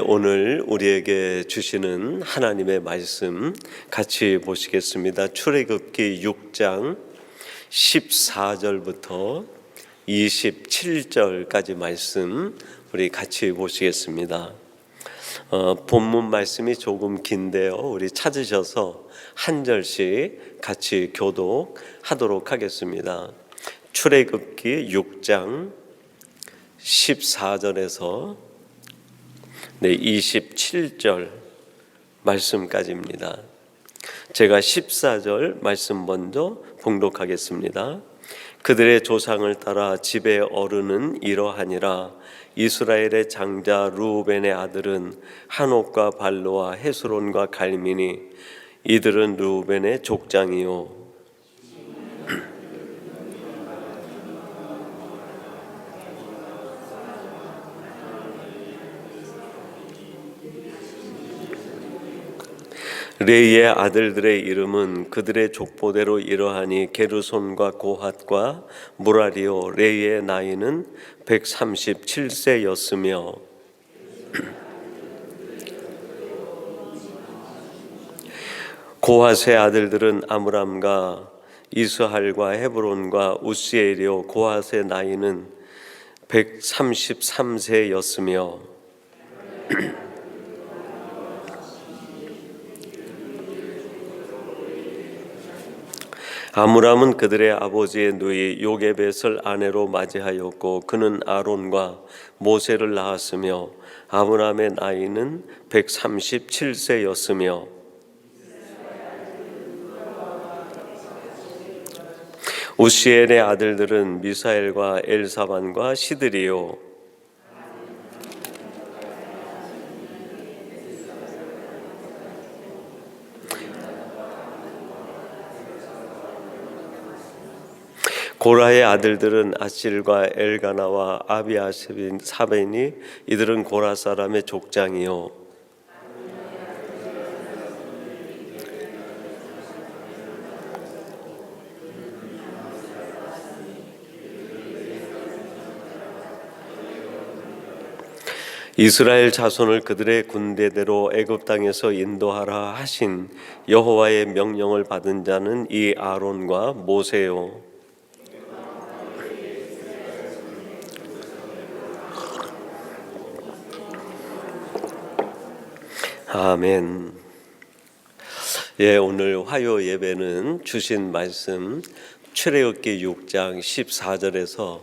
오늘 우리에게 주시는 하나님의 말씀 같이 보시겠습니다. 출애굽기 6장 14절부터 27절까지 말씀 우리 같이 보시겠습니다. 본문 말씀이 조금 긴데요. 우리 찾으셔서 한 절씩 같이 교독하도록 하겠습니다. 출애굽기 6장 14절에서 27절 말씀까지입니다. 제가 14절 말씀 먼저 봉독하겠습니다. 그들의 조상을 따라 집의 어른은 이러하니라. 이스라엘의 장자 르우벤의 아들은 한옥과 발로와 헤스론과 갈미니. 이들은 르우벤의 족장이요 레이의 아들들의 이름은 그들의 족보대로 이러하니 게르손과 고핫과 무라리요. 레이의 나이는 137세였으며 고핫의 아들들은 아므람과 이스할과 헤브론과 우시엘이요. 고핫의 나이는 133세였으며 아므람은 그들의 아버지의 누이 요게벳을 아내로 맞이하였고 그는 아론과 모세를 낳았으며 아므람의 나이는 137세였으며 우시엘의 아들들은 미사엘과 엘사반과 시드리요 고라의 아들들은 아실과 엘가나와 아비아사벤이. 이들은 고라 사람의 족장이요 이스라엘 자손을 그들의 군대대로 애굽 땅에서 인도하라 하신 여호와의 명령을 받은 자는 이 아론과 모세요. 아멘. 오늘 화요 예배는 주신 말씀 출애굽기 6장 14절에서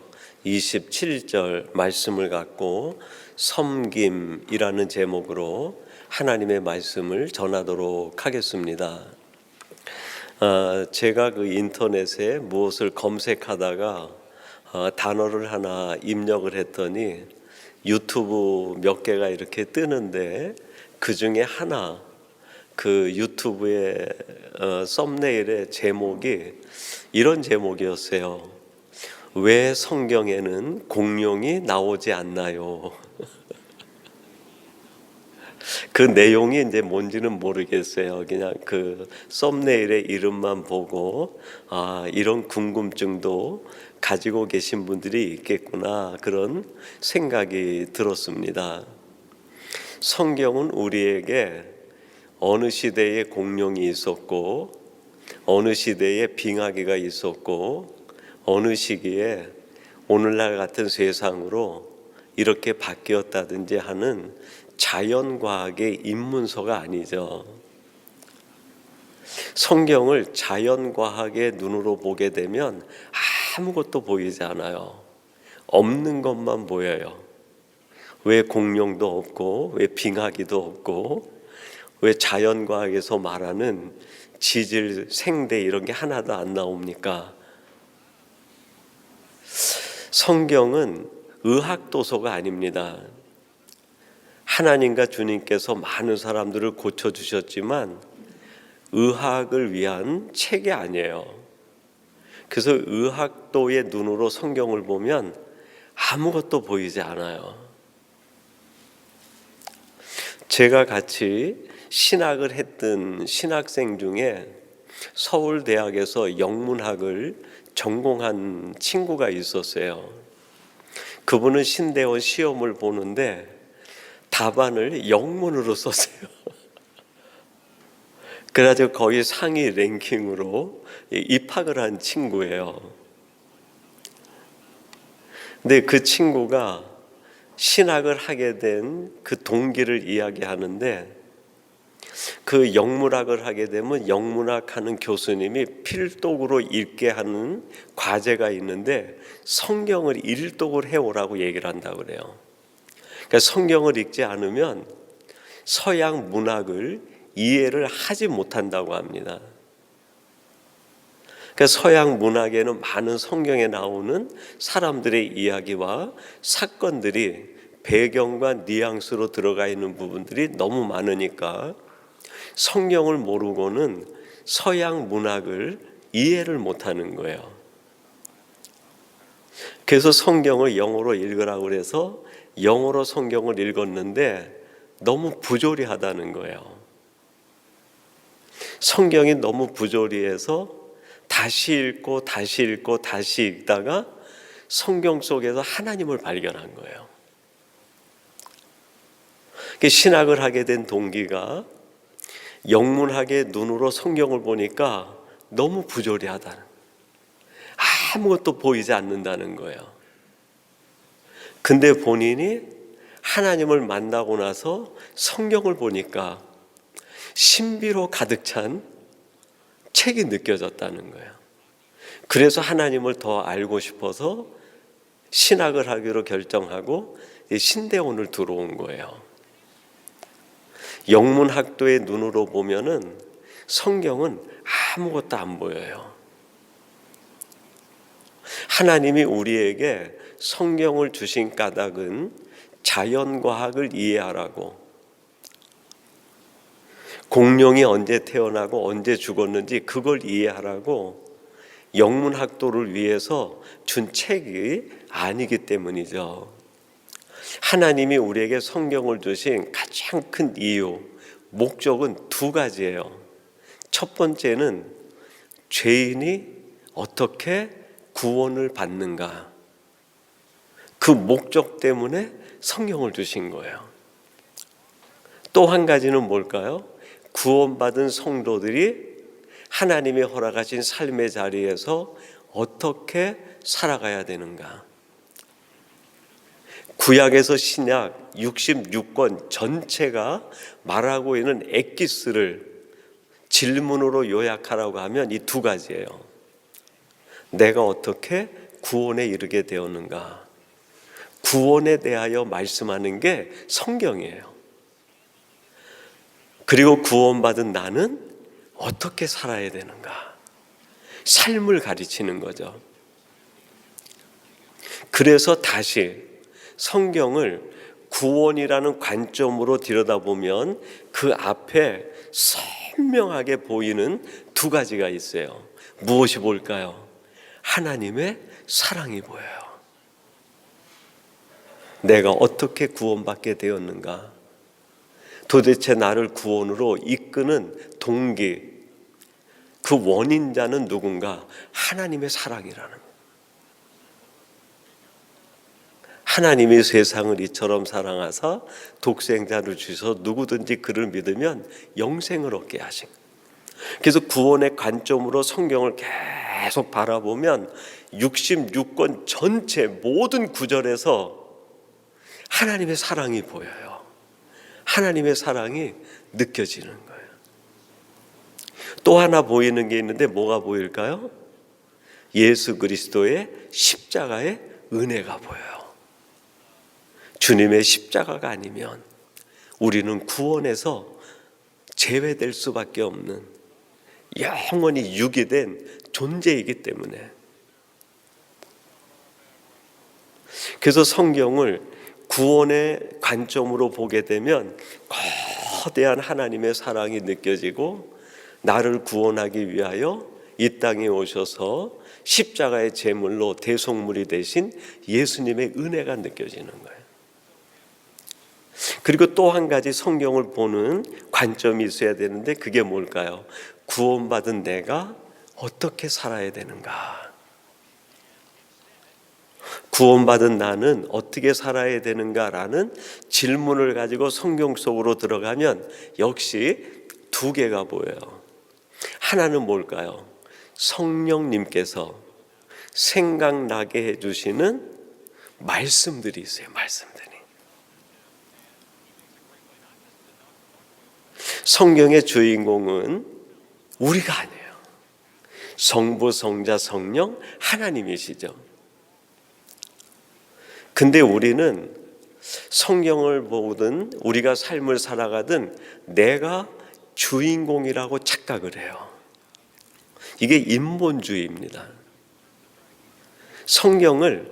27절 말씀을 갖고 섬김이라는 제목으로 하나님의 말씀을 전하도록 하겠습니다. 제가 그 인터넷에 무엇을 검색하다가 단어를 하나 입력을 했더니 유튜브 몇 개가 이렇게 뜨는데 그 중에 하나, 그 유튜브의 썸네일의 제목이 이런 제목이었어요. 왜 성경에는 공룡이 나오지 않나요? 그 내용이 이제 뭔지는 모르겠어요. 그냥 그 썸네일의 이름만 보고 이런 궁금증도 가지고 계신 분들이 있겠구나, 그런 생각이 들었습니다. 성경은 우리에게 어느 시대에 공룡이 있었고 어느 시대에 빙하기가 있었고 어느 시기에 오늘날 같은 세상으로 이렇게 바뀌었다든지 하는 자연과학의 입문서가 아니죠. 성경을 자연과학의 눈으로 보게 되면 아무것도 보이지 않아요. 없는 것만 보여요. 왜 공룡도 없고 왜 빙하기도 없고 왜 자연과학에서 말하는 지질, 생대 이런 게 하나도 안 나옵니까? 성경은 의학도서가 아닙니다. 하나님과 주님께서 많은 사람들을 고쳐주셨지만 의학을 위한 책이 아니에요. 그래서 의학도의 눈으로 성경을 보면 아무것도 보이지 않아요. 제가 같이 신학을 했던 신학생 중에 서울대학에서 영문학을 전공한 친구가 있었어요. 그분은 신대원 시험을 보는데 답안을 영문으로 썼어요. 그래가지고 거의 상위 랭킹으로 입학을 한 친구예요. 근데 그 친구가 신학을 하게 된 그 동기를 이야기하는데, 그 영문학을 하게 되면 영문학 하는 교수님이 필독으로 읽게 하는 과제가 있는데 성경을 일독을 해오라고 얘기를 한다고 그래요. 그러니까 성경을 읽지 않으면 서양 문학을 이해를 하지 못한다고 합니다. 그러니까 서양 문학에는 많은 성경에 나오는 사람들의 이야기와 사건들이 배경과 뉘앙스로 들어가 있는 부분들이 너무 많으니까 성경을 모르고는 서양 문학을 이해를 못하는 거예요. 그래서 성경을 영어로 읽으라고 해서 영어로 성경을 읽었는데 너무 부조리하다는 거예요. 성경이 너무 부조리해서 다시 읽고 다시 읽고 다시 읽다가 성경 속에서 하나님을 발견한 거예요. 신학을 하게 된 동기가 영문학의 눈으로 성경을 보니까 너무 부조리하다는, 아무것도 보이지 않는다는 거예요. 근데 본인이 하나님을 만나고 나서 성경을 보니까 신비로 가득 찬 책이 느껴졌다는 거예요. 그래서 하나님을 더 알고 싶어서 신학을 하기로 결정하고 신대원을 들어온 거예요. 영문학도의 눈으로 보면은 성경은 아무것도 안 보여요. 하나님이 우리에게 성경을 주신 까닭은 자연과학을 이해하라고, 공룡이 언제 태어나고 언제 죽었는지 그걸 이해하라고 영문학도를 위해서 준 책이 아니기 때문이죠. 하나님이 우리에게 성경을 주신 가장 큰 이유, 목적은 두 가지예요. 첫 번째는 죄인이 어떻게 구원을 받는가, 그 목적 때문에 성경을 주신 거예요. 또 한 가지는 뭘까요? 구원받은 성도들이 하나님이 허락하신 삶의 자리에서 어떻게 살아가야 되는가. 구약에서 신약 66권 전체가 말하고 있는 엑기스를 질문으로 요약하라고 하면 이 두 가지예요. 내가 어떻게 구원에 이르게 되었는가. 구원에 대하여 말씀하는 게 성경이에요. 그리고 구원받은 나는 어떻게 살아야 되는가. 삶을 가르치는 거죠. 그래서 다시 성경을 구원이라는 관점으로 들여다보면 그 앞에 선명하게 보이는 두 가지가 있어요. 무엇이 볼까요? 하나님의 사랑이 보여요. 내가 어떻게 구원받게 되었는가? 도대체 나를 구원으로 이끄는 동기, 그 원인자는 누군가? 하나님의 사랑이라는 거예요. 하나님이 세상을 이처럼 사랑하사 독생자를 주셔서 누구든지 그를 믿으면 영생을 얻게 하신 거예요. 그래서 구원의 관점으로 성경을 계속 바라보면 66권 전체 모든 구절에서 하나님의 사랑이 보여요. 하나님의 사랑이 느껴지는 거예요. 또 하나 보이는 게 있는데 뭐가 보일까요? 예수 그리스도의 십자가의 은혜가 보여요. 주님의 십자가가 아니면 우리는 구원에서 제외될 수밖에 없는 영원히 유기된 존재이기 때문에, 그래서 성경을 구원의 관점으로 보게 되면 거대한 하나님의 사랑이 느껴지고 나를 구원하기 위하여 이 땅에 오셔서 십자가의 제물로 대속물이 되신 예수님의 은혜가 느껴지는 거예요. 그리고 또 한 가지 성경을 보는 관점이 있어야 되는데 그게 뭘까요? 구원받은 내가 어떻게 살아야 되는가? 구원받은 나는 어떻게 살아야 되는가라는 질문을 가지고 성경 속으로 들어가면 역시 두 개가 보여요. 하나는 뭘까요? 성령님께서 생각나게 해주시는 말씀들이 있어요. 말씀들이. 성경의 주인공은 우리가 아니에요. 성부, 성자, 성령 하나님이시죠. 근데 우리는 성경을 보든 우리가 삶을 살아가든 내가 주인공이라고 착각을 해요. 이게 인본주의입니다. 성경을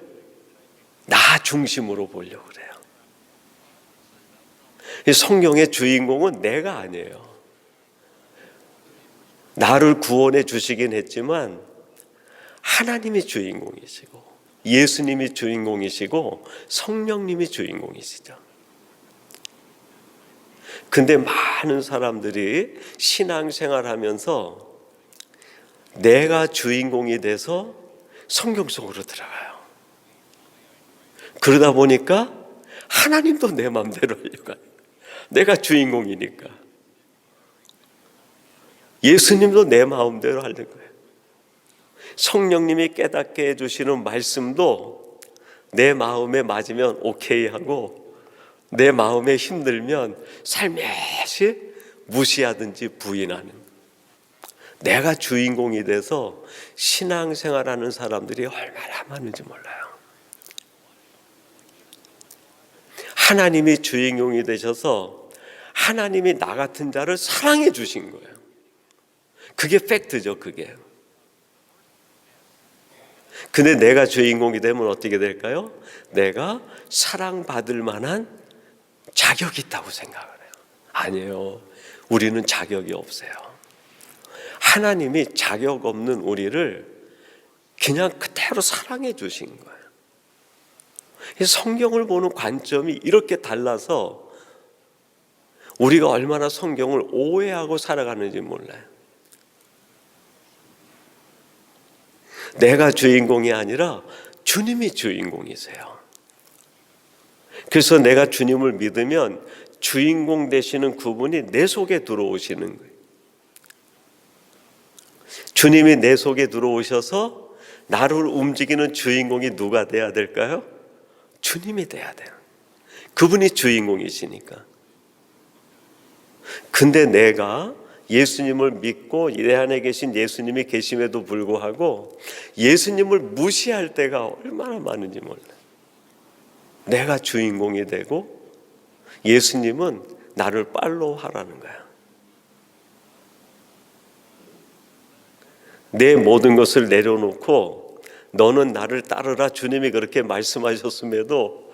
나 중심으로 보려고 그래요. 성경의 주인공은 내가 아니에요. 나를 구원해 주시긴 했지만 하나님이 주인공이시고 예수님이 주인공이시고 성령님이 주인공이시죠. 근데 많은 사람들이 신앙생활하면서 내가 주인공이 돼서 성경 속으로 들어가요. 그러다 보니까 하나님도 내 마음대로 하려고 해요. 내가 주인공이니까. 예수님도 내 마음대로 하는 거예요. 성령님이 깨닫게 해주시는 말씀도 내 마음에 맞으면 오케이 하고 내 마음에 힘들면 살며시 무시하든지 부인하는, 내가 주인공이 돼서 신앙생활하는 사람들이 얼마나 많은지 몰라요. 하나님이 주인공이 되셔서 하나님이 나 같은 자를 사랑해 주신 거예요. 그게 팩트죠, 그게. 근데 내가 주인공이 되면 어떻게 될까요? 내가 사랑받을 만한 자격이 있다고 생각을 해요. 아니에요. 우리는 자격이 없어요. 하나님이 자격 없는 우리를 그냥 그대로 사랑해 주신 거예요. 성경을 보는 관점이 이렇게 달라서 우리가 얼마나 성경을 오해하고 살아가는지 몰라요. 내가 주인공이 아니라 주님이 주인공이세요. 그래서 내가 주님을 믿으면 주인공 되시는 그분이 내 속에 들어오시는 거예요. 주님이 내 속에 들어오셔서 나를 움직이는 주인공이 누가 돼야 될까요? 주님이 돼야 돼요. 그분이 주인공이시니까. 근데 내가 예수님을 믿고 내 안에 계신 예수님이 계심에도 불구하고 예수님을 무시할 때가 얼마나 많은지 몰라요. 내가 주인공이 되고 예수님은 나를 팔로우하라는 거야. 내 모든 것을 내려놓고 너는 나를 따르라, 주님이 그렇게 말씀하셨음에도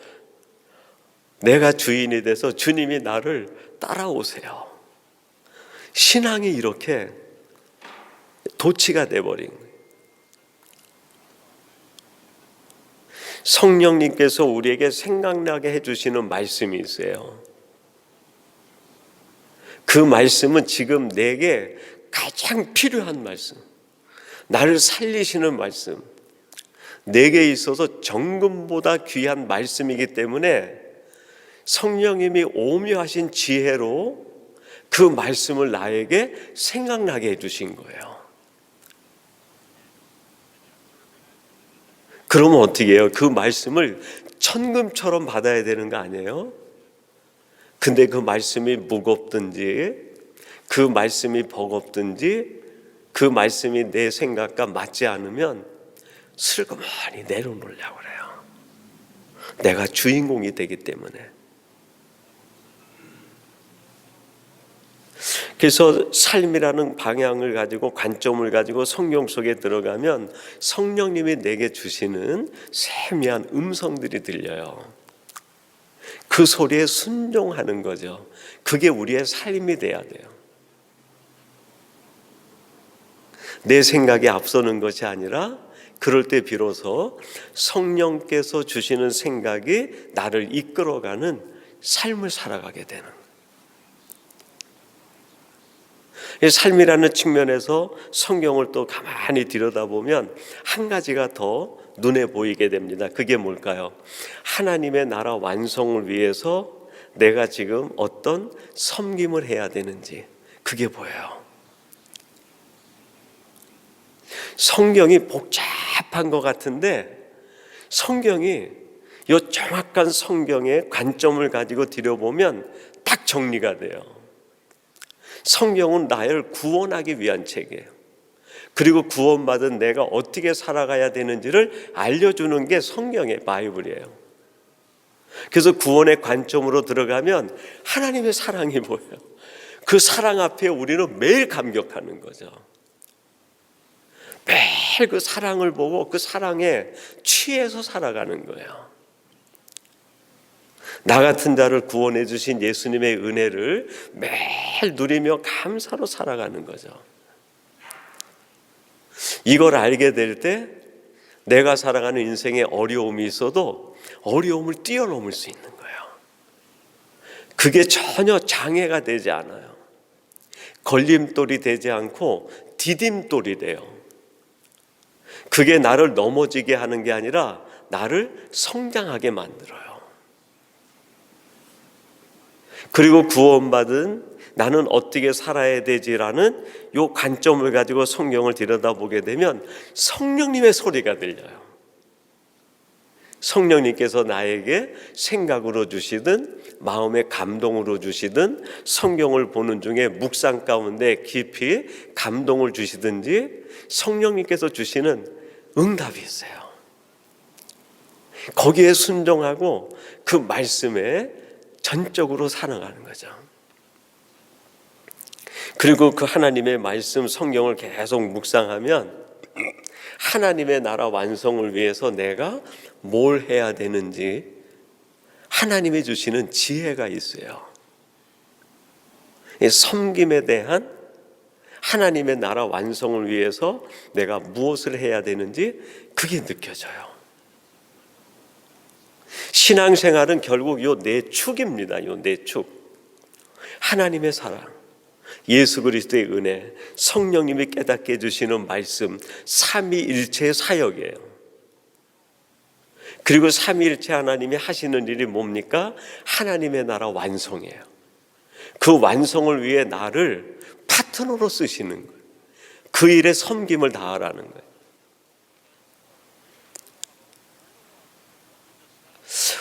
내가 주인이 돼서 주님이 나를 따라오세요. 신앙이 이렇게 도치가 돼버린 거예요. 성령님께서 우리에게 생각나게 해주시는 말씀이 있어요. 그 말씀은 지금 내게 가장 필요한 말씀, 나를 살리시는 말씀, 내게 있어서 정금보다 귀한 말씀이기 때문에 성령님이 오묘하신 지혜로 그 말씀을 나에게 생각나게 해주신 거예요. 그러면 어떻게 해요? 그 말씀을 천금처럼 받아야 되는 거 아니에요? 근데 그 말씀이 무겁든지 그 말씀이 버겁든지 그 말씀이 내 생각과 맞지 않으면 슬그머니 내려놓으려고 그래요. 내가 주인공이 되기 때문에. 그래서 삶이라는 방향을 가지고 관점을 가지고 성경 속에 들어가면 성령님이 내게 주시는 세미한 음성들이 들려요. 그 소리에 순종하는 거죠. 그게 우리의 삶이 돼야 돼요. 내 생각이 앞서는 것이 아니라 그럴 때 비로소 성령께서 주시는 생각이 나를 이끌어가는 삶을 살아가게 되는. 이 삶이라는 측면에서 성경을 또 가만히 들여다보면 한 가지가 더 눈에 보이게 됩니다. 그게 뭘까요? 하나님의 나라 완성을 위해서 내가 지금 어떤 섬김을 해야 되는지 그게 보여요. 성경이 복잡한 것 같은데 성경이 이 정확한 성경의 관점을 가지고 들여보면 딱 정리가 돼요. 성경은 나를 구원하기 위한 책이에요. 그리고 구원받은 내가 어떻게 살아가야 되는지를 알려주는 게 성경의 바이블이에요. 그래서 구원의 관점으로 들어가면 하나님의 사랑이 보여요. 그 사랑 앞에 우리는 매일 감격하는 거죠. 매일 그 사랑을 보고 그 사랑에 취해서 살아가는 거예요. 나 같은 자를 구원해 주신 예수님의 은혜를 매일 누리며 감사로 살아가는 거죠. 이걸 알게 될 때 내가 살아가는 인생에 어려움이 있어도 어려움을 뛰어넘을 수 있는 거예요. 그게 전혀 장애가 되지 않아요. 걸림돌이 되지 않고 디딤돌이 돼요. 그게 나를 넘어지게 하는 게 아니라 나를 성장하게 만들어요. 그리고 구원받은 나는 어떻게 살아야 되지라는 이 관점을 가지고 성경을 들여다보게 되면 성령님의 소리가 들려요. 성령님께서 나에게 생각으로 주시든 마음의 감동으로 주시든 성경을 보는 중에 묵상 가운데 깊이 감동을 주시든지 성령님께서 주시는 응답이 있어요. 거기에 순종하고 그 말씀에 전적으로 살아가는 거죠. 그리고 그 하나님의 말씀 성경을 계속 묵상하면 하나님의 나라 완성을 위해서 내가 뭘 해야 되는지 하나님이 주시는 지혜가 있어요. 이 섬김에 대한 하나님의 나라 완성을 위해서 내가 무엇을 해야 되는지 그게 느껴져요. 신앙생활은 결국 요 네 축입니다. 요 네 축. 하나님의 사랑, 예수 그리스도의 은혜, 성령님이 깨닫게 해주시는 말씀, 삼위일체의 사역이에요. 그리고 삼위일체 하나님이 하시는 일이 뭡니까? 하나님의 나라 완성이에요. 그 완성을 위해 나를 파트너로 쓰시는 거예요. 그 일에 섬김을 다하라는 거예요.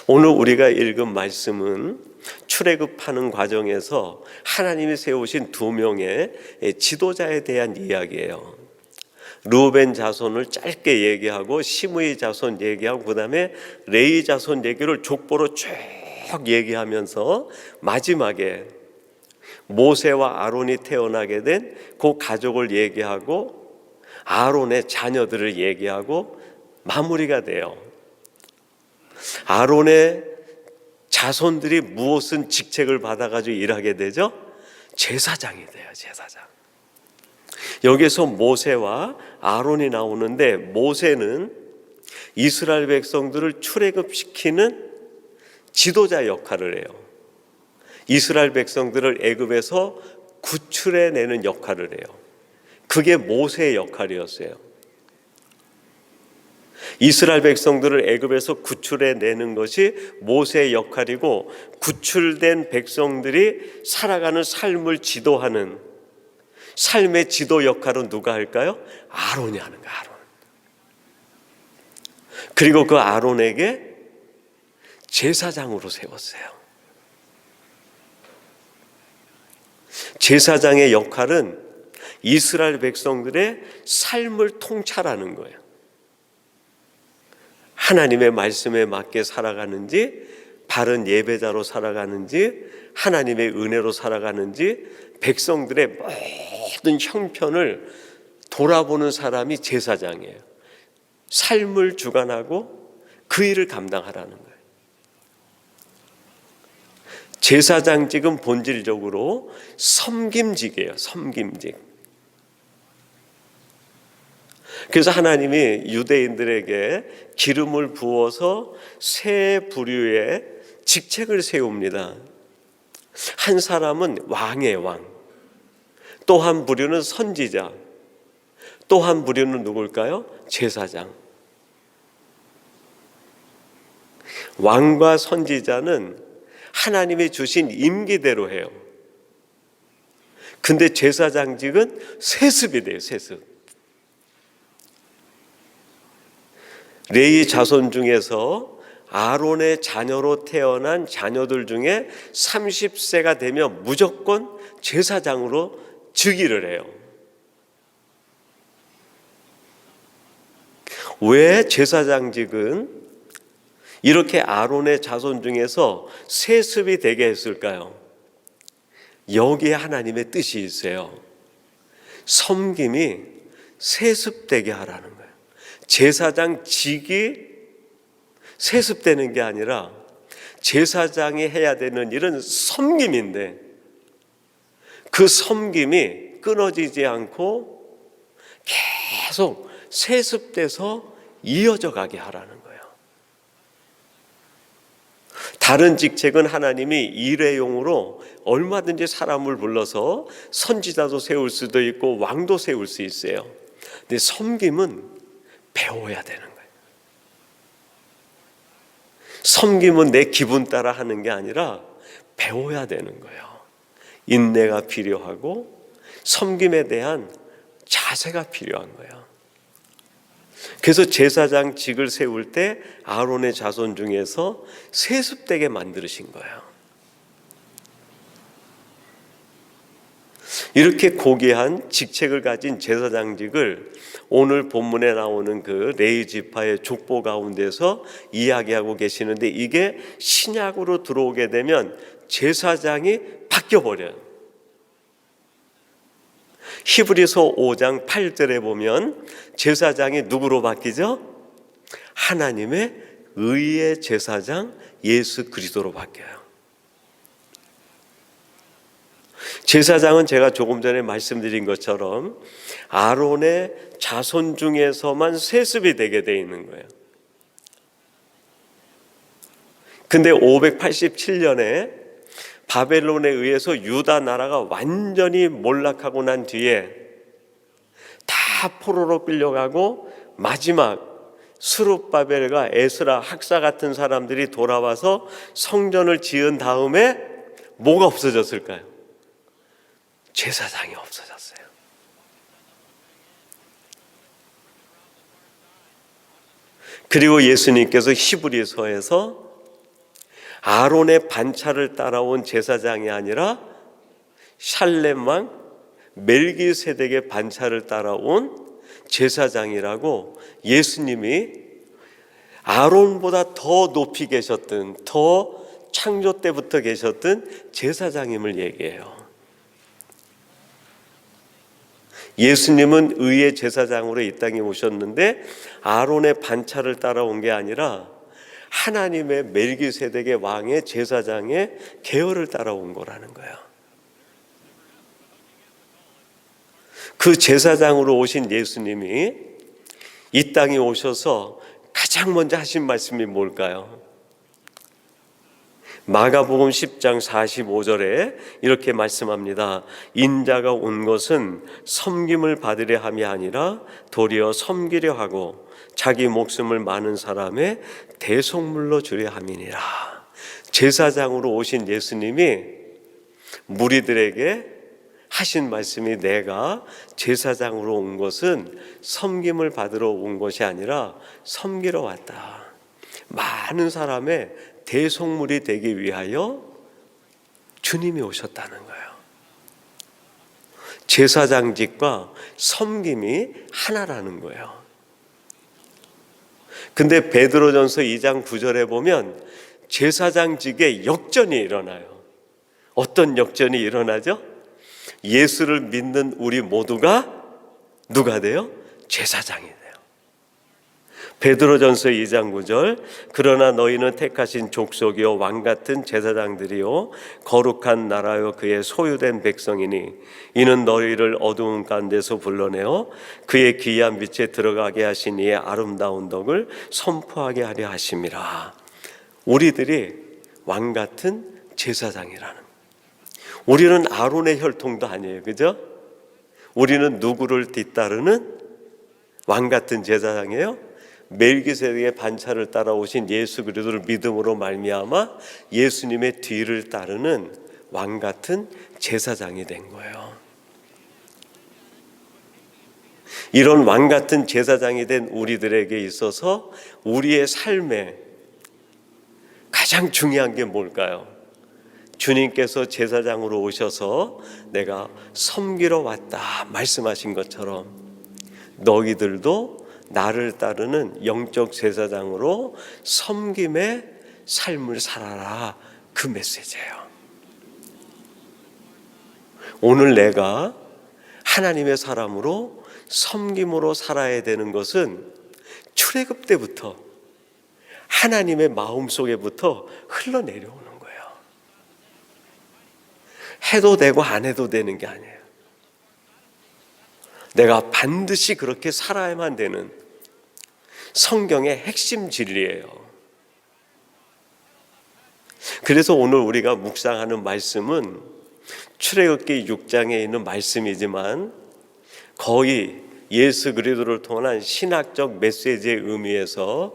오늘 우리가 읽은 말씀은 출애굽하는 과정에서 하나님이 세우신 두 명의 지도자에 대한 이야기예요. 르우벤 자손을 짧게 얘기하고 시므이 자손 얘기하고 그 다음에 레위 자손 얘기를 족보로 쭉 얘기하면서 마지막에 모세와 아론이 태어나게 된 그 가족을 얘기하고 아론의 자녀들을 얘기하고 마무리가 돼요. 아론의 자손들이 무엇은 직책을 받아가지고 일하게 되죠? 제사장이 돼요. 제사장. 여기서 모세와 아론이 나오는데 모세는 이스라엘 백성들을 출애굽시키는 지도자 역할을 해요. 이스라엘 백성들을 애굽에서 구출해내는 역할을 해요. 그게 모세의 역할이었어요. 이스라엘 백성들을 애굽에서 구출해내는 것이 모세의 역할이고 구출된 백성들이 살아가는 삶을 지도하는 삶의 지도 역할은 누가 할까요? 아론이 하는 거예요. 아론. 그리고 그 아론에게 제사장으로 세웠어요. 제사장의 역할은 이스라엘 백성들의 삶을 통찰하는 거예요. 하나님의 말씀에 맞게 살아가는지 바른 예배자로 살아가는지 하나님의 은혜로 살아가는지 백성들의 모든 형편을 돌아보는 사람이 제사장이에요. 삶을 주관하고 그 일을 감당하라는 거예요. 제사장직은 본질적으로 섬김직이에요. 섬김직. 그래서 하나님이 유대인들에게 기름을 부어서 세 부류의 직책을 세웁니다. 한 사람은 왕의 왕, 또 한 부류는 선지자, 또 한 부류는 누굴까요? 제사장. 왕과 선지자는 하나님이 주신 임기대로 해요. 근데 제사장직은 세습이 돼요. 세습. 레위 자손 중에서 아론의 자녀로 태어난 자녀들 중에 30세가 되면 무조건 제사장으로 즉위를 해요. 왜 제사장직은 이렇게 아론의 자손 중에서 세습이 되게 했을까요? 여기에 하나님의 뜻이 있어요. 섬김이 세습되게 하라는 거예요. 제사장 직이 세습되는 게 아니라 제사장이 해야 되는 일은 섬김인데 그 섬김이 끊어지지 않고 계속 세습돼서 이어져 가게 하라는 거예요. 다른 직책은 하나님이 일회용으로 얼마든지 사람을 불러서 선지자도 세울 수도 있고 왕도 세울 수 있어요. 근데 섬김은 배워야 되는 거예요. 섬김은 내 기분 따라 하는 게 아니라 배워야 되는 거예요. 인내가 필요하고 섬김에 대한 자세가 필요한 거예요. 그래서 제사장 직을 세울 때 아론의 자손 중에서 세습되게 만드신 거예요. 이렇게 고귀한 직책을 가진 제사장직을 오늘 본문에 나오는 그 레위 지파의 족보 가운데서 이야기하고 계시는데 이게 신약으로 들어오게 되면 제사장이 바뀌어 버려요. 히브리서 5장 8절에 보면 제사장이 누구로 바뀌죠? 하나님의 의의 제사장 예수 그리스도로 바뀌어요. 제사장은 제가 조금 전에 말씀드린 것처럼 아론의 자손 중에서만 세습이 되게 돼 있는 거예요. 근데 587년에 바벨론에 의해서 유다 나라가 완전히 몰락하고 난 뒤에 다 포로로 끌려가고 마지막 스룹바벨과 에스라 학사 같은 사람들이 돌아와서 성전을 지은 다음에 뭐가 없어졌을까요? 제사장이 없어졌어요. 그리고 예수님께서 히브리서에서 아론의 반차를 따라온 제사장이 아니라 샬렘 왕 멜기세덱의 반차를 따라온 제사장이라고 예수님이 아론보다 더 높이 계셨던, 더 창조 때부터 계셨던 제사장임을 얘기해요. 예수님은 의의 제사장으로 이 땅에 오셨는데 아론의 반차를 따라온 게 아니라 하나님의 멜기세덱의 왕의 제사장의 계열을 따라온 거라는 거예요. 그 제사장으로 오신 예수님이 이 땅에 오셔서 가장 먼저 하신 말씀이 뭘까요? 마가복음 10장 45절에 이렇게 말씀합니다. 인자가 온 것은 섬김을 받으려 함이 아니라 도리어 섬기려 하고 자기 목숨을 많은 사람의 대속물로 주려 함이니라. 제사장으로 오신 예수님이 무리들에게 하신 말씀이 내가 제사장으로 온 것은 섬김을 받으러 온 것이 아니라 섬기러 왔다. 많은 사람의 대속물이 되기 위하여 주님이 오셨다는 거예요. 제사장직과 섬김이 하나라는 거예요. 근데 베드로전서 2장 9절에 보면 제사장직에 역전이 일어나요. 어떤 역전이 일어나죠? 예수를 믿는 우리 모두가 누가 돼요? 제사장이 돼요. 베드로전서 2장 9절 그러나 너희는 택하신 족속이요 왕같은 제사장들이요 거룩한 나라요 그의 소유된 백성이니 이는 너희를 어두운 가운데서 불러내어 그의 귀한 빛에 들어가게 하신 이의 아름다운 덕을 선포하게 하려 하심이라. 우리들이 왕같은 제사장이라는, 우리는 아론의 혈통도 아니에요, 그죠? 우리는 누구를 뒤따르는 왕 같은 제사장이에요? 멜기세덱의 반차를 따라오신 예수 그리스도를 믿음으로 말미암아 예수님의 뒤를 따르는 왕 같은 제사장이 된 거예요. 이런 왕 같은 제사장이 된 우리들에게 있어서 우리의 삶에 가장 중요한 게 뭘까요? 주님께서 제사장으로 오셔서 내가 섬기러 왔다 말씀하신 것처럼 너희들도 나를 따르는 영적 제사장으로 섬김의 삶을 살아라, 그 메시지예요. 오늘 내가 하나님의 사람으로 섬김으로 살아야 되는 것은 출애굽 때부터 하나님의 마음속에부터 흘러내려오는 거예요. 해도 되고 안 해도 되는 게 아니에요. 내가 반드시 그렇게 살아야만 되는 성경의 핵심 진리예요. 그래서 오늘 우리가 묵상하는 말씀은 출애굽기 6장에 있는 말씀이지만 거의 예수 그리스도를 통한 신학적 메시지의 의미에서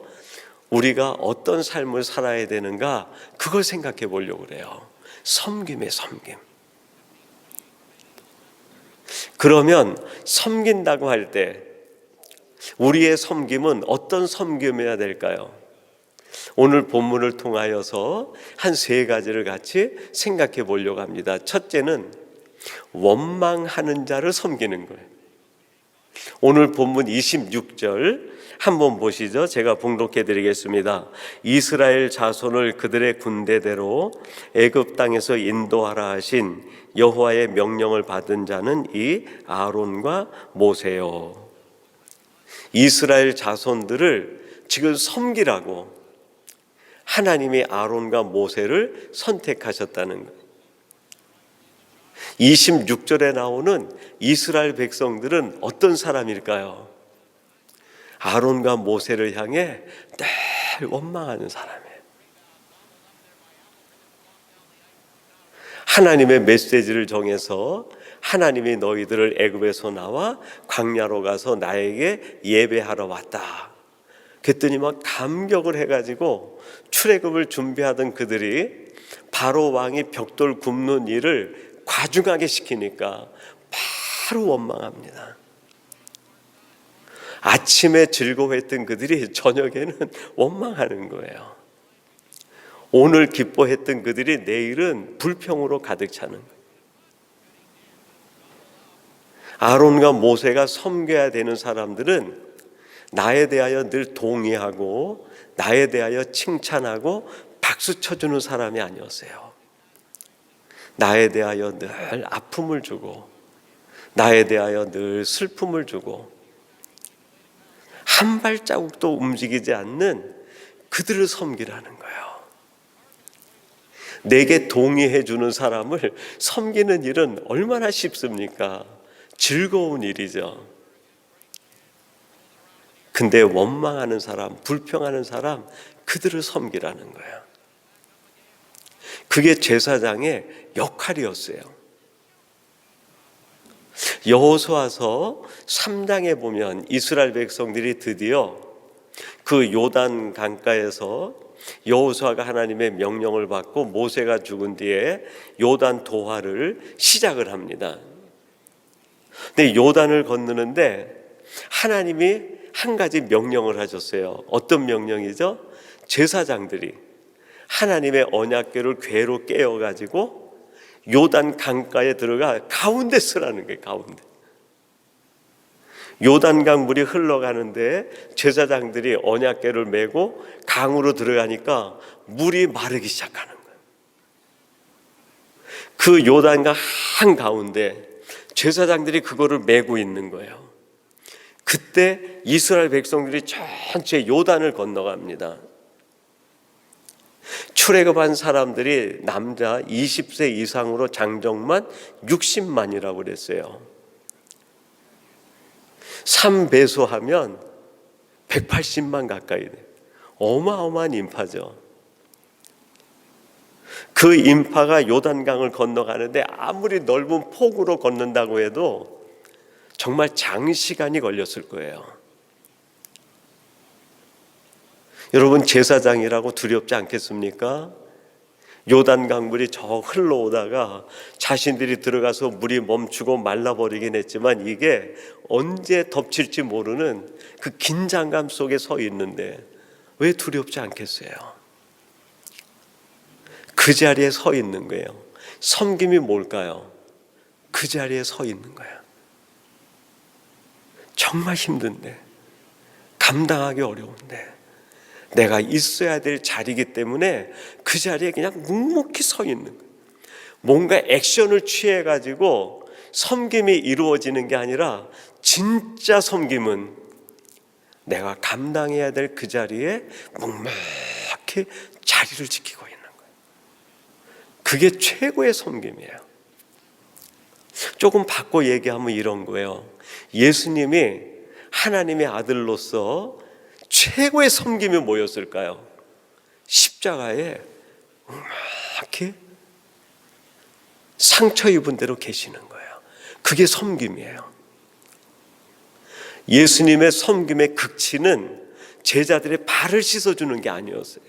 우리가 어떤 삶을 살아야 되는가, 그걸 생각해 보려고 그래요. 섬김의 섬김. 그러면 섬긴다고 할 때 우리의 섬김은 어떤 섬김이어야 될까요? 오늘 본문을 통하여서 한 세 가지를 같이 생각해 보려고 합니다. 첫째는 원망하는 자를 섬기는 거예요. 오늘 본문 26절 한번 보시죠. 제가 봉독해 드리겠습니다. 이스라엘 자손을 그들의 군대대로 애굽 땅에서 인도하라 하신 여호와의 명령을 받은 자는 이 아론과 모세요. 이스라엘 자손들을 지금 섬기라고 하나님이 아론과 모세를 선택하셨다는 거예요. 26절에 나오는 이스라엘 백성들은 어떤 사람일까요? 아론과 모세를 향해 늘 원망하는 사람이에요. 하나님의 메시지를 정해서 하나님이 너희들을 애굽에서 나와 광야로 가서 나에게 예배하러 왔다. 그랬더니 막 감격을 해가지고 출애굽을 준비하던 그들이 바로 왕이 벽돌 굽는 일을 과중하게 시키니까 바로 원망합니다. 아침에 즐거워했던 그들이 저녁에는 원망하는 거예요. 오늘 기뻐했던 그들이 내일은 불평으로 가득 차는 거예요. 아론과 모세가 섬겨야 되는 사람들은 나에 대하여 늘 동의하고 나에 대하여 칭찬하고 박수 쳐주는 사람이 아니었어요. 나에 대하여 늘 아픔을 주고 나에 대하여 늘 슬픔을 주고 한 발자국도 움직이지 않는 그들을 섬기라는 거예요. 내게 동의해 주는 사람을 섬기는 일은 얼마나 쉽습니까? 즐거운 일이죠. 근데 원망하는 사람, 불평하는 사람, 그들을 섬기라는 거예요. 그게 제사장의 역할이었어요. 여호수아서 3장에 보면 이스라엘 백성들이 드디어 그 요단 강가에서 여호수아가 하나님의 명령을 받고 모세가 죽은 뒤에 요단 도하를 시작을 합니다. 근데 요단을 건너는데 하나님이 한 가지 명령을 하셨어요. 어떤 명령이죠? 제사장들이 하나님의 언약궤를 궤로 깨어가지고 요단 강가에 들어가 가운데 서라는 거예요. 가운데. 요단강 물이 흘러가는데 제사장들이 언약궤를 메고 강으로 들어가니까 물이 마르기 시작하는 거예요. 그 요단강 한가운데 제사장들이 그거를 메고 있는 거예요. 그때 이스라엘 백성들이 전체 요단을 건너갑니다. 출애굽한 사람들이 남자 20세 이상으로 장정만 60만이라고 그랬어요. 3배수하면 180만 가까이 돼요. 어마어마한 인파죠. 그 인파가 요단강을 건너가는데 아무리 넓은 폭우로 걷는다고 해도 정말 장시간이 걸렸을 거예요. 여러분, 제사장이라고 두렵지 않겠습니까? 요단 강물이 저 흘러오다가 자신들이 들어가서 물이 멈추고 말라버리긴 했지만 이게 언제 덮칠지 모르는 그 긴장감 속에 서 있는데 왜 두렵지 않겠어요? 그 자리에 서 있는 거예요. 섬김이 뭘까요? 그 자리에 서 있는 거예요. 정말 힘든데, 감당하기 어려운데 내가 있어야 될 자리이기 때문에 그 자리에 그냥 묵묵히 서 있는 거예요. 뭔가 액션을 취해가지고 섬김이 이루어지는 게 아니라 진짜 섬김은 내가 감당해야 될 그 자리에 묵묵히 자리를 지키고 있는 거예요. 그게 최고의 섬김이에요. 조금 바꿔 얘기하면 이런 거예요. 예수님이 하나님의 아들로서 최고의 섬김이 뭐였을까요? 십자가에 이렇게 상처 입은 대로 계시는 거예요. 그게 섬김이에요. 예수님의 섬김의 극치는 제자들의 발을 씻어주는 게 아니었어요.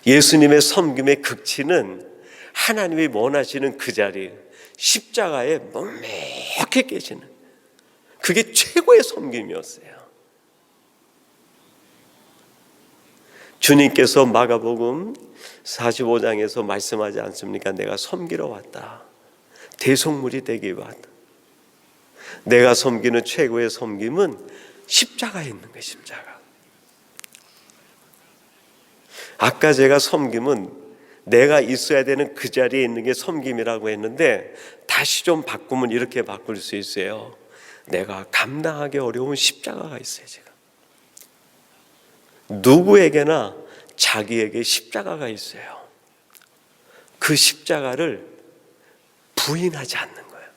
예수님의 섬김의 극치는 하나님이 원하시는 그 자리, 십자가에 묵묵히 계시는, 그게 최고의 섬김이었어요. 주님께서 마가복음 45장에서 말씀하지 않습니까? 내가 섬기러 왔다. 대속물이 되기 왔다. 내가 섬기는 최고의 섬김은 십자가에 있는 거예요. 십자가. 아까 제가 섬김은 내가 있어야 되는 그 자리에 있는 게 섬김이라고 했는데 다시 좀 바꾸면 이렇게 바꿀 수 있어요. 내가 감당하기 어려운 십자가가 있어요. 제가 누구에게나 자기에게 십자가가 있어요. 그 십자가를 부인하지 않는 거예요.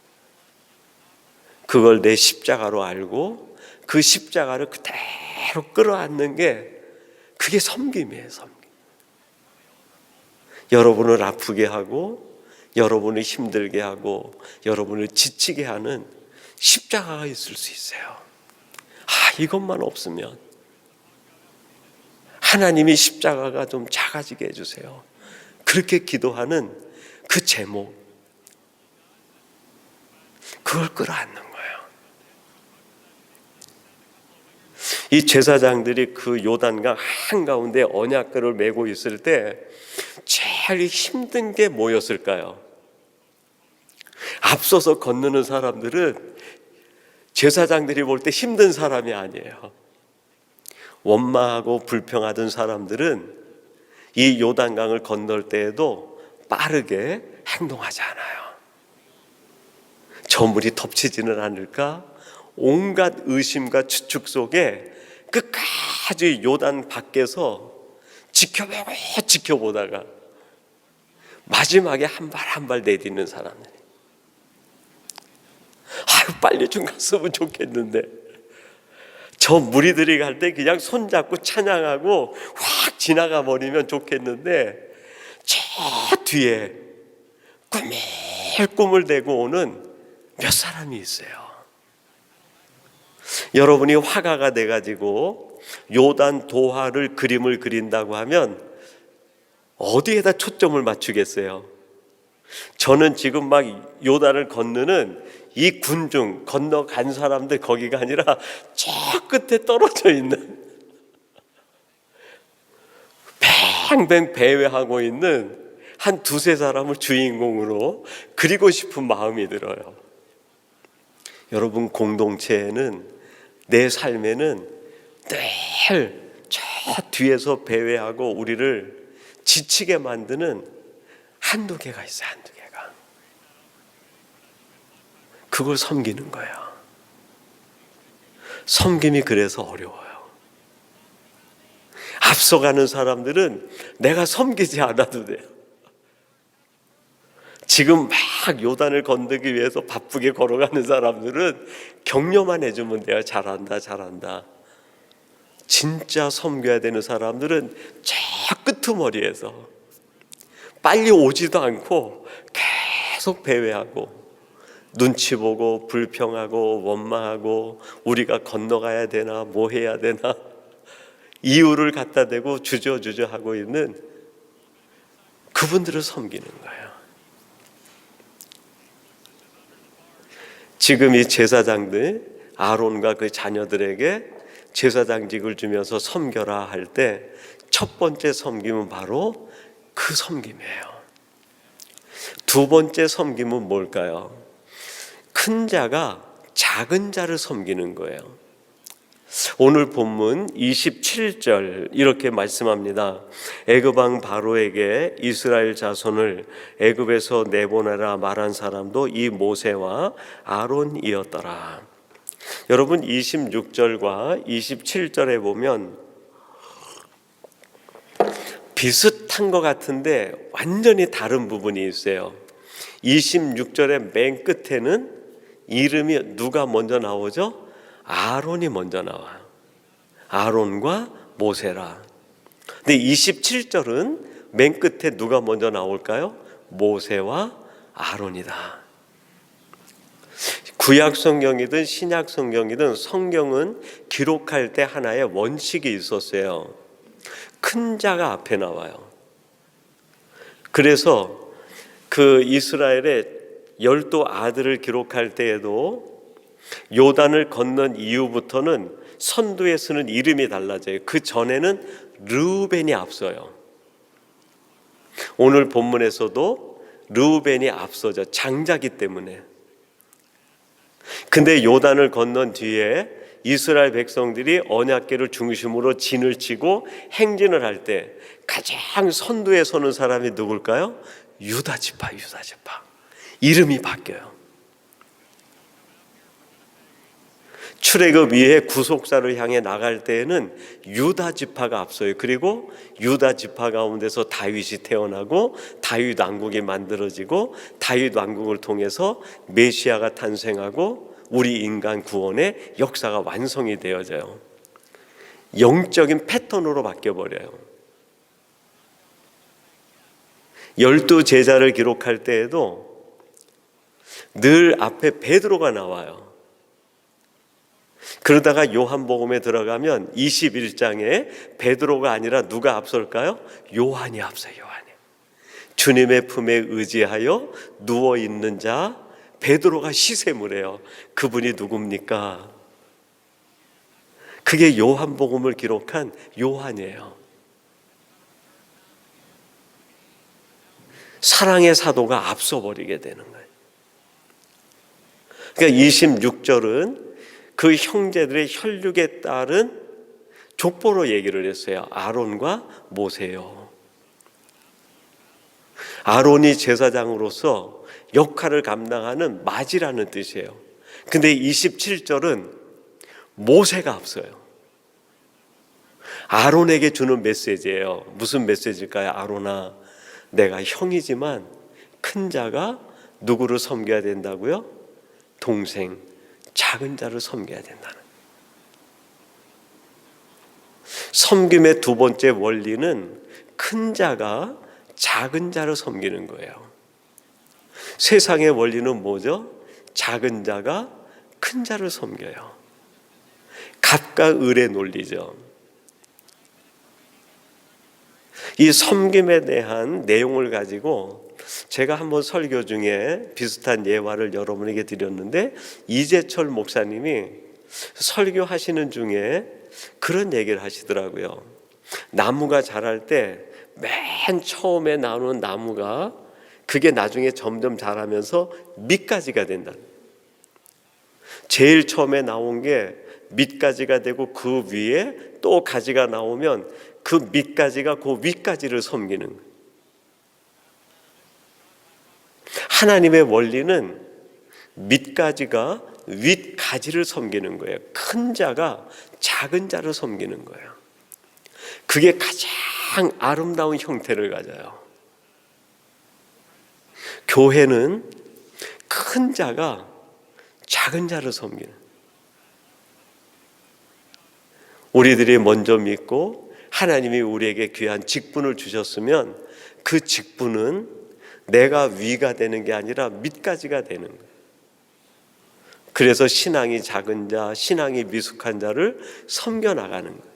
그걸 내 십자가로 알고 그 십자가를 그대로 끌어안는 게 그게 섬김이에요. 섬김. 여러분을 아프게 하고 여러분을 힘들게 하고 여러분을 지치게 하는 십자가가 있을 수 있어요. 이것만 없으면 하나님이 십자가가 좀 작아지게 해주세요. 그렇게 기도하는 그 제목, 그걸 끌어안는 거예요. 이 제사장들이 그 요단강 한가운데 언약궤를 메고 있을 때 제일 힘든 게 뭐였을까요? 앞서서 건너는 사람들은 제사장들이 볼 때 힘든 사람이 아니에요. 원망하고 불평하던 사람들은 이 요단강을 건널 때에도 빠르게 행동하지 않아요. 저 물이 덮치지는 않을까? 온갖 의심과 추측 속에 끝까지 요단 밖에서 지켜보다가 마지막에 한 발 한 발 내딛는 사람들. 빨리 좀 갔으면 좋겠는데 저 무리들이 갈 때 그냥 손잡고 찬양하고 확 지나가 버리면 좋겠는데 저 뒤에 꿈을 대고 오는 몇 사람이 있어요. 여러분이 화가가 돼가지고 요단 도화를 그림을 그린다고 하면 어디에다 초점을 맞추겠어요? 저는 지금 막 요단을 건너는 이 군중 건너간 사람들 거기가 아니라 저 끝에 떨어져 있는 뱅뱅 배회하고 있는 한 두세 사람을 주인공으로 그리고 싶은 마음이 들어요. 여러분, 공동체에는, 내 삶에는 늘 저 뒤에서 배회하고 우리를 지치게 만드는 한두 개가 있어요. 한두 개가. 그걸 섬기는 거예요. 섬김이 그래서 어려워요. 앞서가는 사람들은 내가 섬기지 않아도 돼요. 지금 막 요단을 건너기 위해서 바쁘게 걸어가는 사람들은 격려만 해주면 돼요. 잘한다, 잘한다. 진짜 섬겨야 되는 사람들은 저 끄트머리에서 빨리 오지도 않고 계속 배회하고 눈치 보고 불평하고 원망하고 우리가 건너가야 되나 뭐 해야 되나 이유를 갖다 대고 주저주저 하고 있는 그분들을 섬기는 거예요. 지금 이 제사장들 아론과 그 자녀들에게 제사장직을 주면서 섬겨라 할 때 첫 번째 섬김은 바로 그 섬김이에요. 두 번째 섬김은 뭘까요? 큰 자가 작은 자를 섬기는 거예요. 오늘 본문 27절 이렇게 말씀합니다. 애굽 왕 바로에게 이스라엘 자손을 애굽에서 내보내라 말한 사람도 이 모세와 아론이었더라. 여러분 26절과 27절에 보면 비슷한 것 같은데 완전히 다른 부분이 있어요. 26절의 맨 끝에는 이름이 누가 먼저 나오죠? 아론이 먼저 나와요. 아론과 모세라. 근데 27절은 맨 끝에 누가 먼저 나올까요? 모세와 아론이다. 구약 성경이든 신약 성경이든 성경은 기록할 때 하나의 원칙이 있었어요. 큰 자가 앞에 나와요. 그래서 그 이스라엘의 12 아들을 기록할 때에도 요단을 건넌 이후부터는 선두에 서는 이름이 달라져요. 그 전에는 르우벤이 앞서요. 오늘 본문에서도 르우벤이 앞서죠. 장자기 때문에. 근데 요단을 건넌 뒤에 이스라엘 백성들이 언약궤를 중심으로 진을 치고 행진을 할 때 가장 선두에 서는 사람이 누굴까요? 유다 지파. 이름이 바뀌어요. 출애굽 이후에 구속사를 향해 나갈 때에는 유다 지파가 앞서요. 그리고 유다 지파 가운데서 다윗이 태어나고 다윗 왕국이 만들어지고 다윗 왕국을 통해서 메시아가 탄생하고 우리 인간 구원의 역사가 완성이 되어져요. 영적인 패턴으로 바뀌어버려요. 12 제자를 기록할 때에도 늘 앞에 베드로가 나와요. 그러다가 요한복음에 들어가면 21장에 베드로가 아니라 누가 앞설까요? 요한이 앞서요. 요한이. 주님의 품에 의지하여 누워있는 자 베드로가 시샘을 그분이 누굽니까? 그게 요한복음을 기록한 요한이에요. 사랑의 사도가 앞서버리게 되는 거예요. 그러니까 26절은 그 형제들의 혈육에 따른 족보로 얘기를 했어요. 아론과 모세요. 아론이 제사장으로서 역할을 감당하는 맞이라는 뜻이에요. 근데 27절은 모세가 앞서요. 아론에게 주는 메시지예요. 무슨 메시지일까요? 아론아, 내가 형이지만 큰 자가 누구를 섬겨야 된다고요? 동생, 작은 자를 섬겨야 된다는. 섬김의 두 번째 원리는 큰 자가 작은 자를 섬기는 거예요. 세상의 원리는 뭐죠? 작은 자가 큰 자를 섬겨요. 갑과 을의 논리죠. 이 섬김에 대한 내용을 가지고 제가 한번 설교 중에 비슷한 예화를 여러분에게 드렸는데 이재철 목사님이 설교하시는 중에 그런 얘기를 하시더라고요. 나무가 자랄 때 맨 처음에 나오는 나무가 그게 나중에 점점 자라면서 밑가지가 된다. 제일 처음에 나온 게 밑가지가 되고 그 위에 또 가지가 나오면 그 밑가지가 그 윗가지를 섬기는 거예요. 하나님의 원리는 밑가지가 윗가지를 섬기는 거예요. 큰 자가 작은 자를 섬기는 거예요. 그게 가장 아름다운 형태를 가져요. 교회는 큰 자가 작은 자를 섬기는, 우리들이 먼저 믿고 하나님이 우리에게 귀한 직분을 주셨으면 그 직분은 내가 위가 되는 게 아니라 밑가지가 되는 거예요. 그래서 신앙이 작은 자, 신앙이 미숙한 자를 섬겨나가는 거예요.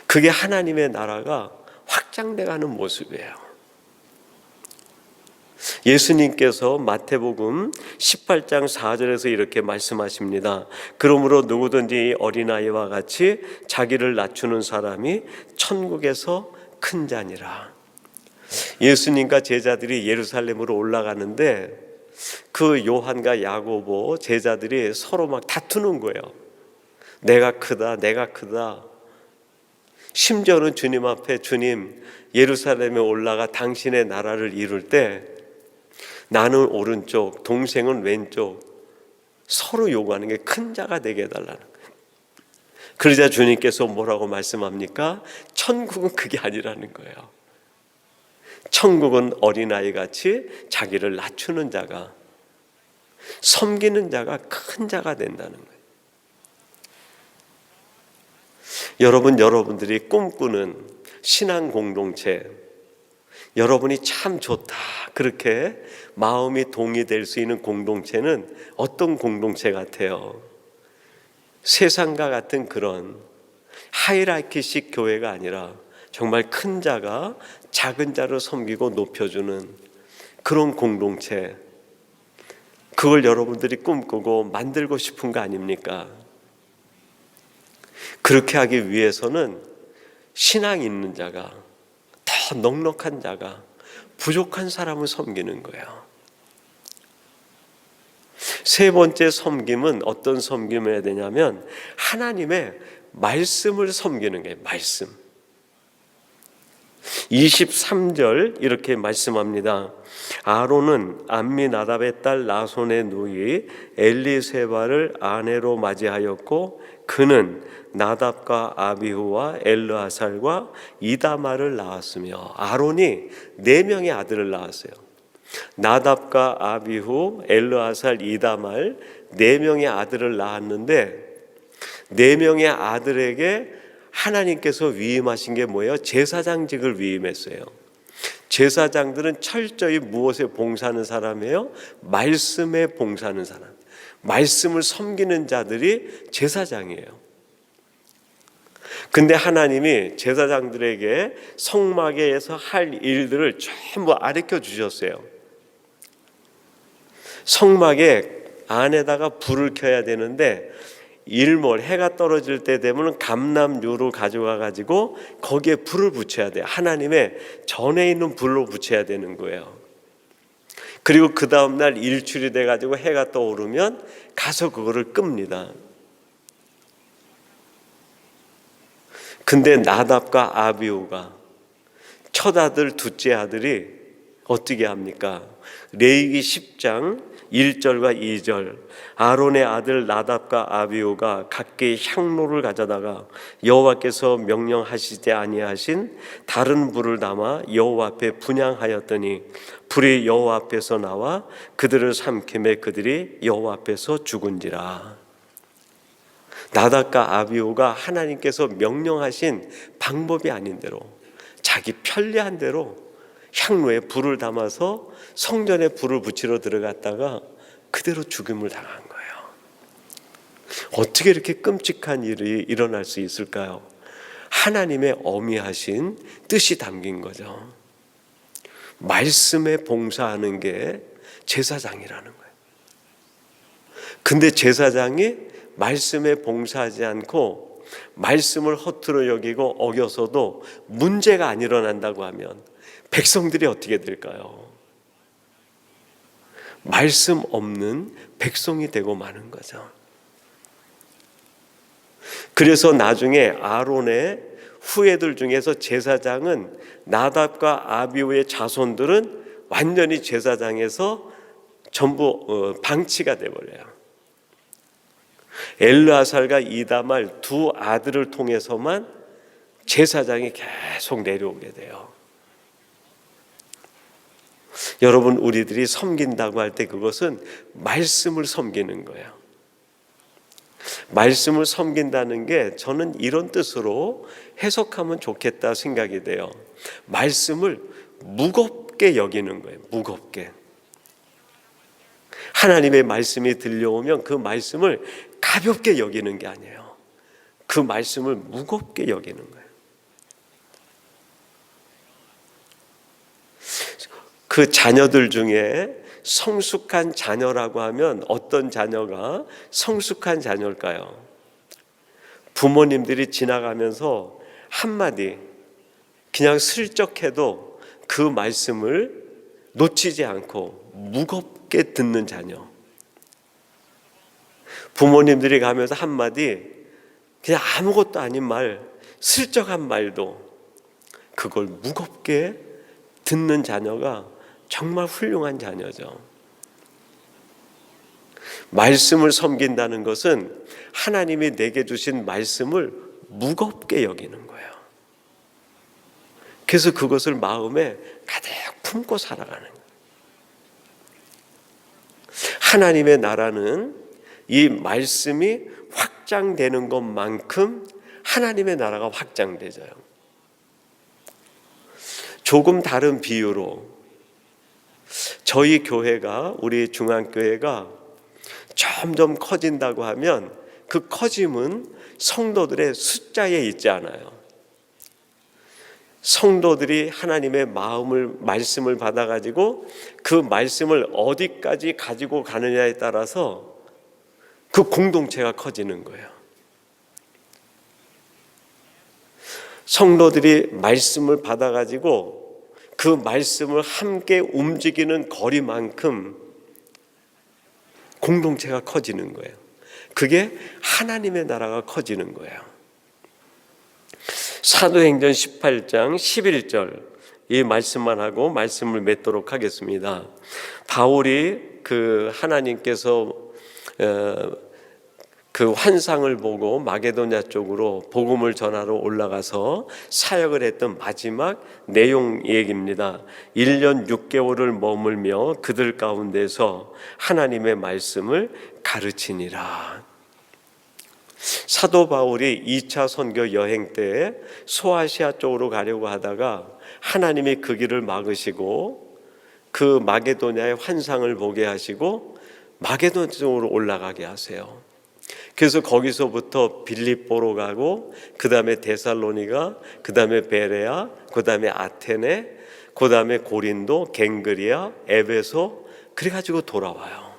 그게 하나님의 나라가 확장돼가는 모습이에요. 예수님께서 마태복음 18장 4절에서 이렇게 말씀하십니다. 그러므로 누구든지 어린아이와 같이 자기를 낮추는 사람이 천국에서 큰 자니라. 예수님과 제자들이 예루살렘으로 올라가는데 그 요한과 야고보 제자들이 서로 막 다투는 거예요. 내가 크다, 내가 크다. 심지어는 주님 앞에, 주님 예루살렘에 올라가 당신의 나라를 이룰 때 나는 오른쪽, 동생은 왼쪽, 서로 요구하는 게 큰 자가 되게 해달라는 거예요. 그러자 주님께서 뭐라고 말씀합니까? 천국은 그게 아니라는 거예요. 천국은 어린아이같이 자기를 낮추는 자가, 섬기는 자가 큰 자가 된다는 거예요. 여러분들이 꿈꾸는 신앙 공동체, 여러분이 참 좋다 그렇게 마음이 동의될 수 있는 공동체는 어떤 공동체 같아요? 세상과 같은 그런 하이라키식 교회가 아니라 정말 큰 자가 작은 자를 섬기고 높여주는 그런 공동체, 그걸 여러분들이 꿈꾸고 만들고 싶은 거 아닙니까? 그렇게 하기 위해서는 신앙 있는 자가, 더 넉넉한 자가 부족한 사람을 섬기는 거예요. 세 번째 섬김은 어떤 섬김을 해야 되냐면 하나님의 말씀을 섬기는 거예요. 말씀. 23절 이렇게 말씀합니다. 아론은 암미나답의 딸 나손의 누이 엘리세바를 아내로 맞이하였고 그는 나답과 아비후와 엘르아살과 이다말을 낳았으며, 아론이 4명의 아들을 낳았어요. 나답과 아비후, 엘르아살, 이다말 4명의 아들을 낳았는데 4명의 아들에게 하나님께서 위임하신 게 뭐예요? 제사장직을 위임했어요. 제사장들은 철저히 무엇에 봉사하는 사람이에요? 말씀에 봉사하는 사람, 말씀을 섬기는 자들이 제사장이에요. 근데 하나님이 제사장들에게 성막에서 할 일들을 전부 가르쳐 주셨어요. 성막에 안에다가 불을 켜야 되는데 일몰, 해가 떨어질 때 되면 감람유를 가져가 가지고 거기에 불을 붙여야 돼요. 하나님의 전에 있는 불로 붙여야 되는 거예요. 그리고 그 다음날 일출이 돼 가지고 해가 떠오르면 가서 그거를 끕니다. 근데 나답과 아비후가 첫 아들, 둘째 아들이 어떻게 합니까? 레위기 10장 1절과 2절, 아론의 아들 나답과 아비후가 각기 향로를 가져다가 여호와께서 명령하시지 아니하신 다른 불을 담아 여호와 앞에 분향하였더니 불이 여호와 앞에서 나와 그들을 삼킴에 그들이 여호와 앞에서 죽은지라. 나답과 아비후가 하나님께서 명령하신 방법이 아닌 대로 자기 편리한 대로 향로에 불을 담아서 성전에 불을 붙이러 들어갔다가 그대로 죽음을 당한 거예요. 어떻게 이렇게 끔찍한 일이 일어날 수 있을까요? 하나님의 어미하신 뜻이 담긴 거죠. 말씀에 봉사하는 게 제사장이라는 거예요. 근데 제사장이 말씀에 봉사하지 않고 말씀을 허투루 여기고 어겨서도 문제가 안 일어난다고 하면 백성들이 어떻게 될까요? 말씀 없는 백성이 되고 마는 거죠. 그래서 나중에 아론의 후예들 중에서 제사장은 나답과 아비후의 자손들은 완전히 제사장에서 전부 방치가 돼버려요. 엘르아살과 이다말 2 아들을 통해서만 제사장이 계속 내려오게 돼요. 여러분, 우리들이 섬긴다고 할 때 그것은 말씀을 섬기는 거예요. 말씀을 섬긴다는 게 저는 이런 뜻으로 해석하면 좋겠다 생각이 돼요. 말씀을 무겁게 무겁게 여기는 거예요. 무겁게. 하나님의 말씀이 들려오면 그 말씀을 가볍게 여기는 게 아니에요. 그 말씀을 무겁게 여기는 거예요. 그 자녀들 중에 성숙한 자녀라고 하면 어떤 자녀가 성숙한 자녀일까요? 부모님들이 지나가면서 한마디 그냥 슬쩍 해도 그 말씀을 놓치지 않고 무겁게 듣는 자녀. 부모님들이 가면서 한마디 그냥 아무것도 아닌 말, 슬쩍한 말도 그걸 무겁게 듣는 자녀가 정말 훌륭한 자녀죠. 말씀을 섬긴다는 것은 하나님이 내게 주신 말씀을 무겁게 여기는 거예요. 그래서 그것을 마음에 가득 품고 살아가는 거예요. 하나님의 나라는 이 말씀이 확장되는 것만큼 하나님의 나라가 확장되죠. 조금 다른 비유로 저희 교회가, 우리 중앙교회가 점점 커진다고 하면 그 커짐은 성도들의 숫자에 있지 않아요. 성도들이 하나님의 말씀을 받아가지고 그 말씀을 어디까지 가지고 가느냐에 따라서 그 공동체가 커지는 거예요. 성도들이 말씀을 받아가지고 그 말씀을 함께 움직이는 거리만큼 공동체가 커지는 거예요. 그게 하나님의 나라가 커지는 거예요. 사도행전 18장 11절 이 말씀만 하고 말씀을 맺도록 하겠습니다. 바울이 하나님께서 그 환상을 보고 마게도냐 쪽으로 복음을 전하러 올라가서 사역을 했던 마지막 내용 얘기입니다. 1년 6개월을 머물며 그들 가운데서 하나님의 말씀을 가르치니라. 사도 바울이 2차 선교 여행 때 소아시아 쪽으로 가려고 하다가 하나님이 그 길을 막으시고 그 마게도냐의 환상을 보게 하시고 마게도냐 쪽으로 올라가게 하세요. 그래서 거기서부터 빌립보로 가고 그 다음에 데살로니가, 그 다음에 베레아, 그 다음에 아테네, 그 다음에 고린도, 갱그리아, 에베소 그래가지고 돌아와요.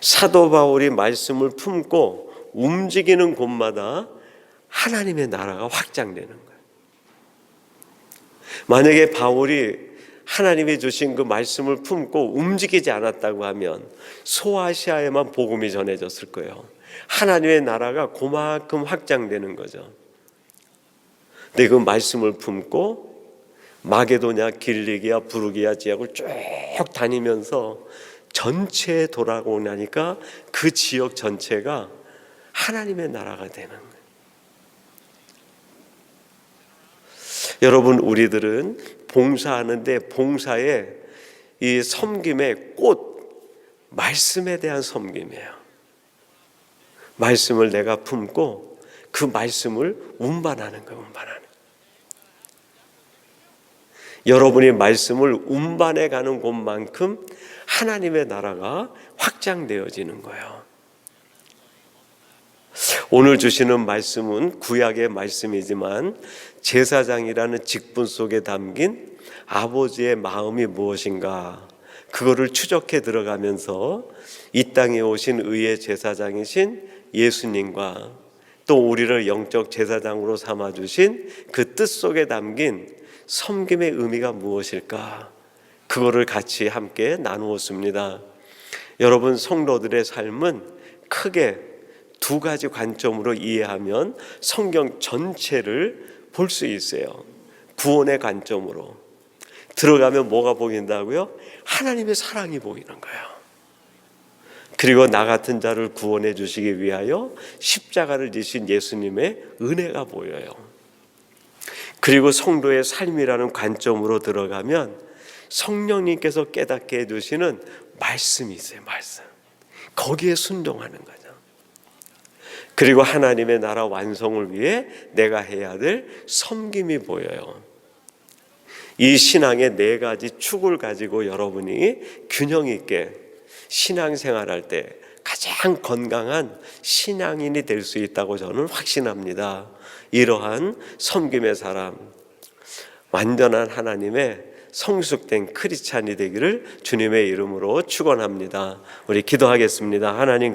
사도 바울이 말씀을 품고 움직이는 곳마다 하나님의 나라가 확장되는 거예요. 만약에 바울이 하나님이 주신 그 말씀을 품고 움직이지 않았다고 하면 소아시아에만 복음이 전해졌을 거예요. 하나님의 나라가 그만큼 확장되는 거죠. 근데 그 말씀을 품고 마게도냐, 길리기아, 부르기아 지역을 쭉 다니면서 전체에 돌아오고 나니까 그 지역 전체가 하나님의 나라가 되는 거예요. 여러분, 우리들은 봉사하는데 봉사에 이 섬김의 꽃, 말씀에 대한 섬김이에요. 말씀을 내가 품고 그 말씀을 운반하는 거예요. 운반하는. 여러분이 말씀을 운반해 가는 곳만큼 하나님의 나라가 확장되어지는 거예요. 오늘 주시는 말씀은 구약의 말씀이지만 제사장이라는 직분 속에 담긴 아버지의 마음이 무엇인가, 그거를 추적해 들어가면서 이 땅에 오신 의의 제사장이신 예수님과 또 우리를 영적 제사장으로 삼아주신 그 뜻 속에 담긴 섬김의 의미가 무엇일까, 그거를 같이 함께 나누었습니다. 여러분, 성도들의 삶은 크게 두 가지 관점으로 이해하면 성경 전체를 볼 수 있어요. 구원의 관점으로 들어가면 뭐가 보인다고요? 하나님의 사랑이 보이는 거예요. 그리고 나 같은 자를 구원해 주시기 위하여 십자가를 지신 예수님의 은혜가 보여요. 그리고 성도의 삶이라는 관점으로 들어가면 성령님께서 깨닫게 해주시는 말씀이 있어요. 말씀. 거기에 순종하는 거죠. 그리고 하나님의 나라 완성을 위해 내가 해야 될 섬김이 보여요. 이 신앙의 네 가지 축을 가지고 여러분이 균형 있게 신앙생활할 때 가장 건강한 신앙인이 될 수 있다고 저는 확신합니다. 이러한 섬김의 사람, 완전한 하나님의 성숙된 크리스찬이 되기를 주님의 이름으로 축원합니다. 우리 기도하겠습니다. 하나님